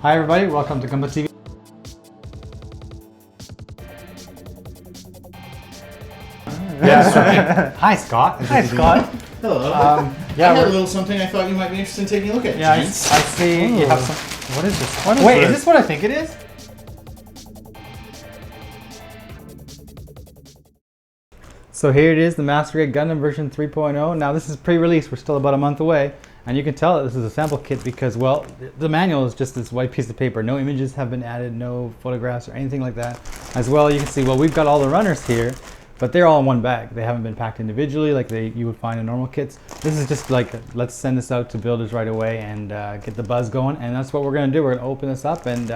Hi everybody, welcome to Gunpla TV. Yeah. Hi Scott. Hi Scott. Hello. Yeah, I had a little something I thought you might be interested in taking a look at. Yeah, I James. see you have some. What is this? Wait, is this what I think it is? So here it is, the Master Grade Gundam version 3.0. Now this is pre-release, we're still about a month away. And you can tell that this is a sample kit because, well, the manual is just this white piece of paper. No images have been added, no photographs or anything like that. As well, you can see, well, we've got all the runners here, but they're all in one bag. They haven't been packed individually like you would find in normal kits. This is just like, let's send this out to builders right away and get the buzz going. And that's what we're gonna do. We're gonna open this up and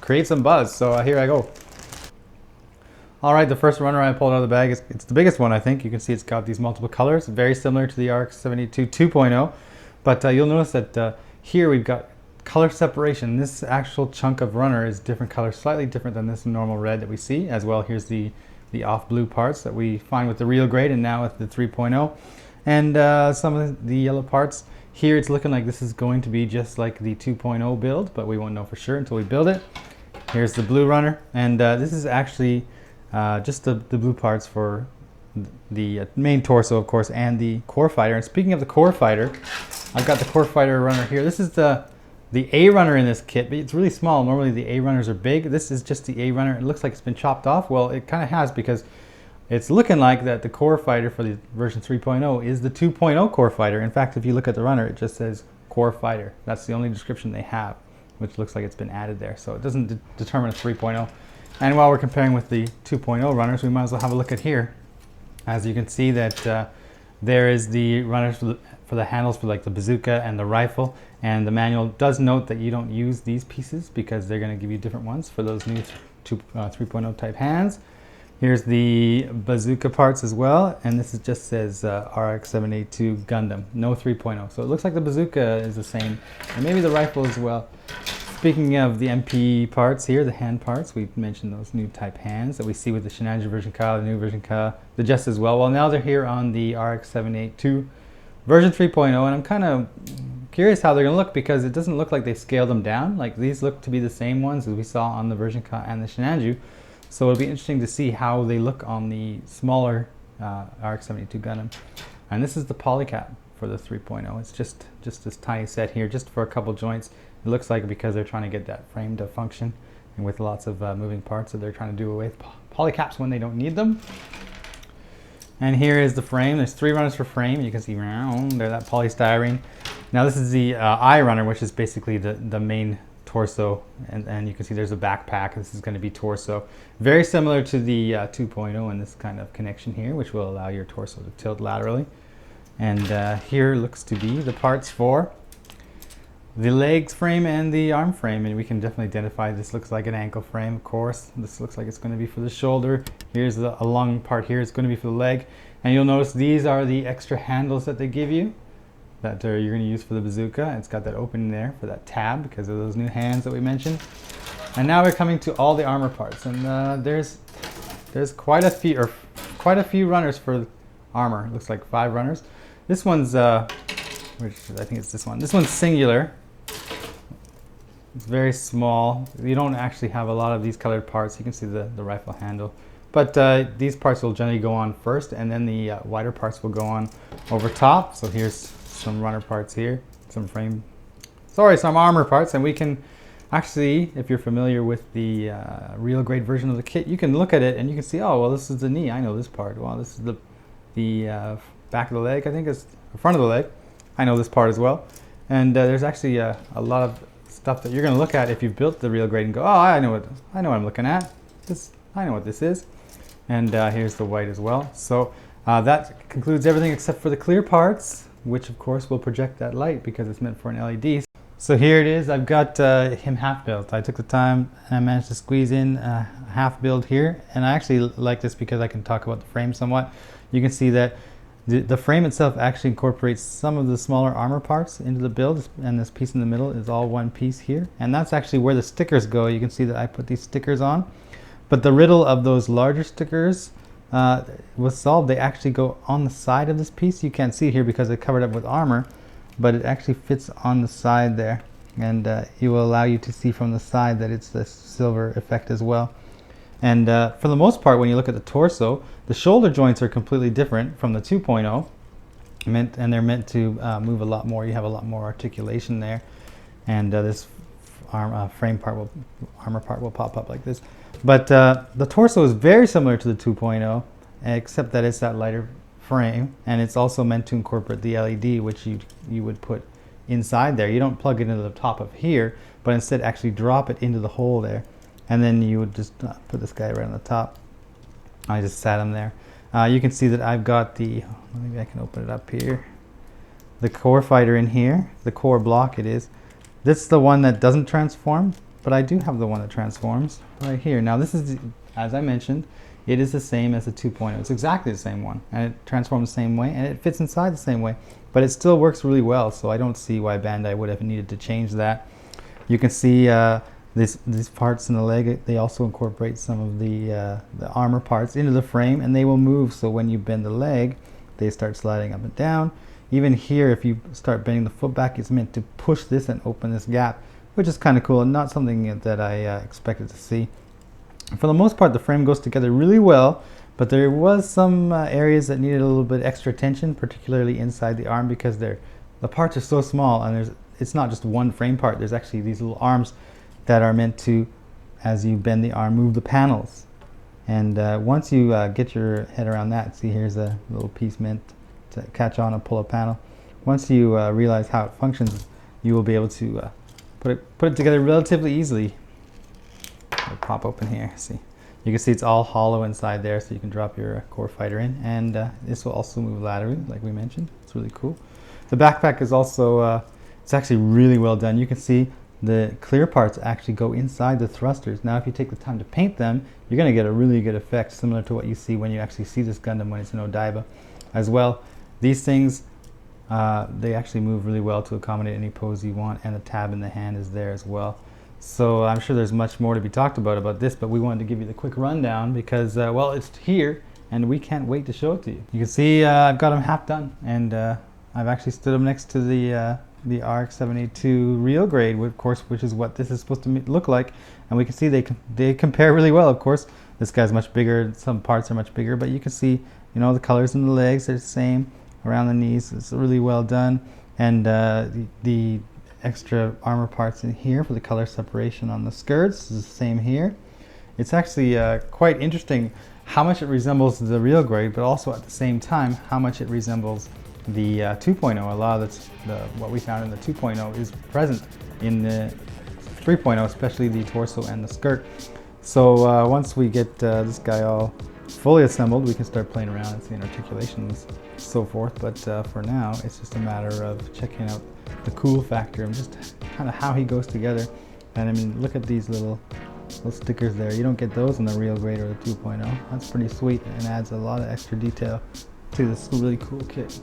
create some buzz. So here I go. All right, the first runner I pulled out of the bag, it's the biggest one, I think. You can see it's got these multiple colors, very similar to the RX-78 2.0. But you'll notice that here we've got color separation. This actual chunk of runner is different colors, slightly different than this normal red that we see. As well, here's the off blue parts that we find with the real grade and now with the 3.0. And some of the yellow parts. Here it's looking like this is going to be just like the 2.0 build, but we won't know for sure until we build it. Here's the blue runner. And this is actually just the blue parts for the main torso, of course, and the core fighter. And speaking of the core fighter, I've got the core fighter runner here. This is the A runner in this kit, but it's really small. Normally the A runners are big. This is just the A runner. It looks like it's been chopped off. Well, it kind of has, because it's looking like that the core fighter for the version 3.0 is the 2.0 core fighter. In fact, if you look at the runner, it just says core fighter. That's the only description they have, which looks like it's been added there. So it doesn't determine a 3.0. And while we're comparing with the 2.0 runners, we might as well have a look at here. As you can see that there is the runners for the handles for like the bazooka and the rifle, and the manual does note that you don't use these pieces because they're going to give you different ones for those new 3.0 type hands. Here's the bazooka parts as well, and this just says RX-78-2 Gundam, no 3.0. So it looks like the bazooka is the same, and maybe the rifle as well. Speaking of the MP parts here, the hand parts, we mentioned those new type hands that we see with the Shenanigans version Ka, the new version Ka, the Just as well. Well, now they're here on the RX-78-2 version 3.0, and I'm kind of curious how they're going to look because it doesn't look like they scaled them down. Like these look to be the same ones as we saw on the version Ka and the Shenanigans. So it'll be interesting to see how they look on the smaller RX-72 Gundam. And this is the polycap for the 3.0. It's just this tiny set here, just for a couple joints. It looks like because they're trying to get that frame to function, and with lots of moving parts that they're trying to do away with polycaps when they don't need them. And here is the frame. There's 3 runners per frame. You can see they're that polystyrene. Now this is the eye runner, which is basically the main torso, and you can see there's a backpack. This is going to be torso. Very similar to the 2.0 in this kind of connection here, which will allow your torso to tilt laterally. And here looks to be the parts for the legs frame and the arm frame, and we can definitely identify this looks like an ankle frame, of course. This looks like it's going to be for the shoulder. Here's a long part here, it's going to be for the leg. And you'll notice these are the extra handles that they give you that you're going to use for the bazooka. It's got that opening there for that tab because of those new hands that we mentioned. And now we're coming to all the armor parts, and there's quite a few runners for armor. It looks like 5 runners. This one's which I think it's this one. This one's singular. It's very small. You don't actually have a lot of these colored parts. You can see the rifle handle. But these parts will generally go on first, and then the wider parts will go on over top. So here's some runner parts here, some armor parts, and we can actually, if you're familiar with the real grade version of the kit, you can look at it and you can see, oh, well, this is the knee. I know this part. Well, this is the back of the leg. I think it's the front of the leg. I know this part as well. And there's actually a lot of stuff that you're going to look at if you've built the real grade and go, oh, I know what I'm looking at. I know what this is. And here's the white as well. So that concludes everything except for the clear parts, which of course will project that light because it's meant for an LED. So here it is. I've got him half built. I took the time and I managed to squeeze in a half build here. And I actually like this because I can talk about the frame somewhat. You can see that the frame itself actually incorporates some of the smaller armor parts into the build, and this piece in the middle is all one piece here. And that's actually where the stickers go. You can see that I put these stickers on. But the riddle of those larger stickers was solved. They actually go on the side of this piece. You can't see it here because it's covered up with armor, but it actually fits on the side there. and it will allow you to see from the side that it's the silver effect as well. And for the most part, when you look at the torso, the shoulder joints are completely different from the 2.0, and they're meant to move a lot more. You have a lot more articulation there, and this armor part will pop up like this. But the torso is very similar to the 2.0, except that it's that lighter frame, and it's also meant to incorporate the LED, which you would put inside there. You don't plug it into the top of here, but instead actually drop it into the hole there, and then you would just put this guy right on the top. I just sat him there. You can see that I've got the, maybe I can open it up here, the core fighter in here, the core block it is. This is the one that doesn't transform, but I do have the one that transforms right here. Now this is, as I mentioned, it is the same as the 2.0. It's exactly the same one, and it transforms the same way, and it fits inside the same way, but it still works really well, so I don't see why Bandai would have needed to change that. You can see these parts in the leg, they also incorporate some of the armor parts into the frame, and they will move, so when you bend the leg, they start sliding up and down. Even here, if you start bending the foot back, it's meant to push this and open this gap, which is kind of cool and not something that I expected to see. For the most part, the frame goes together really well, but there was some areas that needed a little bit extra attention, particularly inside the arm, because the parts are so small, and it's not just one frame part. There's actually these little arms that are meant to, as you bend the arm, move the panels. And once you get your head around that, see, here's a little piece meant to catch on and pull a panel. Once you realize how it functions, you will be able to put it together relatively easily. It'll pop open here. See, you can see it's all hollow inside there, so you can drop your core fighter in, and this will also move laterally, like we mentioned. It's really cool. The backpack is also it's actually really well done. You can see the clear parts actually go inside the thrusters. Now, if you take the time to paint them, you're going to get a really good effect, similar to what you see when you actually see this Gundam when it's in Odaiba as well. These things, they actually move really well to accommodate any pose you want, and the tab in the hand is there as well. So I'm sure there's much more to be talked about this, but we wanted to give you the quick rundown because, well, it's here, and we can't wait to show it to you. You can see I've got them half done, and I've actually stood them next to the RX-78-2 real grade, of course, which is what this is supposed to look like, and we can see they compare really well. Of course, this guy's much bigger, some parts are much bigger, but you can see, you know, the colors in the legs are the same, around the knees. It's really well done, and the extra armor parts in here for the color separation on the skirts is the same here. It's actually quite interesting how much it resembles the real grade, but also at the same time how much it resembles the 2.0. A lot of what we found in the 2.0 is present in the 3.0, especially the torso and the skirt. So once we get this guy all fully assembled, we can start playing around and seeing articulations and so forth. But for now, it's just a matter of checking out the cool factor and just kind of how he goes together. And I mean, look at these little stickers there. You don't get those in the real grade or the 2.0. That's pretty sweet and adds a lot of extra detail to this really cool kit.